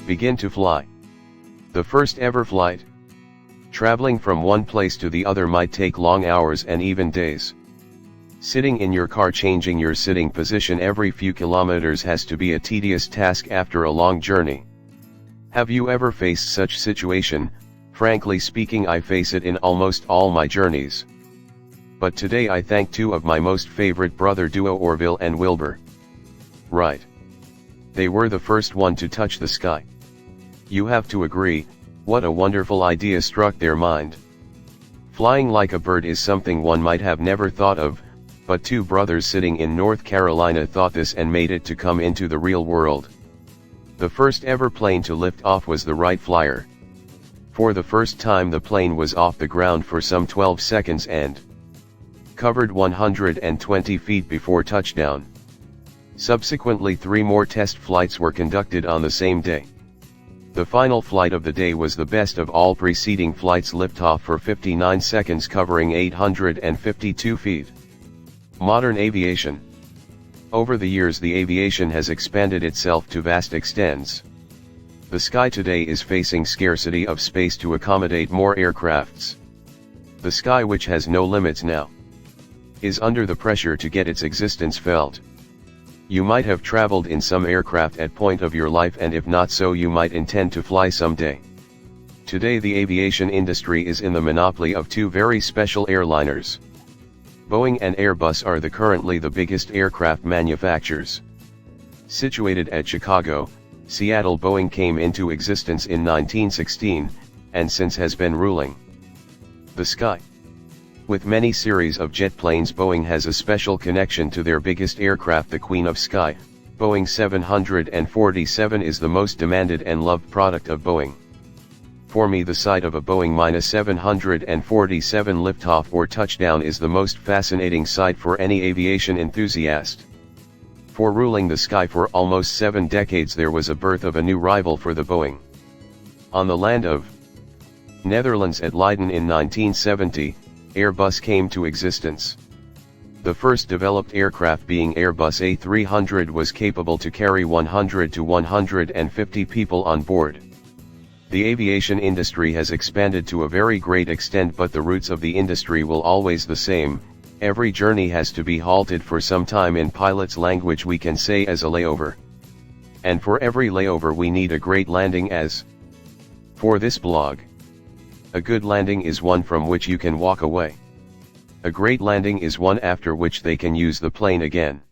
Begin to fly. The first ever flight. Traveling from one place to the other might take long hours and even days. Sitting in your car changing your sitting position every few kilometers has to be a tedious task after a long journey. Have you ever faced such situation? Frankly speaking, I face it in almost all my journeys. But today I thank two of my most favorite brother duo, Orville and Wilbur. Right. They were the first one to touch the sky. You have to agree, what a wonderful idea struck their mind. Flying like a bird is something one might have never thought of, but two brothers sitting in North Carolina thought this and made it to come into the real world. The first ever plane to lift off was the Wright Flyer. For the first time the plane was off the ground for some 12 seconds and covered 120 feet before touchdown. Subsequently 3 more test flights were conducted on the same day. The final flight of the day was the best of all preceding flights, liftoff for 59 seconds covering 852 feet. Modern aviation. Over the years the aviation has expanded itself to vast extents. The sky today is facing scarcity of space to accommodate more aircrafts. The sky, which has no limits now, is under the pressure to get its existence felt. You might have traveled in some aircraft at point of your life, and if not so you might intend to fly someday. Today the aviation industry is in the monopoly of 2 very special airliners. Boeing and Airbus are currently the biggest aircraft manufacturers. Situated at Chicago, Seattle, Boeing came into existence in 1916, and since has been ruling the sky. With many series of jet planes, Boeing has a special connection to their biggest aircraft, the Queen of Sky. Boeing 747 is the most demanded and loved product of Boeing. For me, the sight of a Boeing 747 liftoff or touchdown is the most fascinating sight for any aviation enthusiast. For ruling the sky for almost 7 decades, there was a birth of a new rival for the Boeing. On the land of Netherlands at Leiden in 1970, Airbus came to existence. The first developed aircraft, being Airbus A300, was capable to carry 100 to 150 people on board. The aviation industry has expanded to a very great extent, but the roots of the industry will always the same. Every journey has to be halted for some time. In pilot's language we can say as a layover. And for every layover we need a great landing. As for this blog, a good landing is one from which you can walk away. A great landing is one after which they can use the plane again.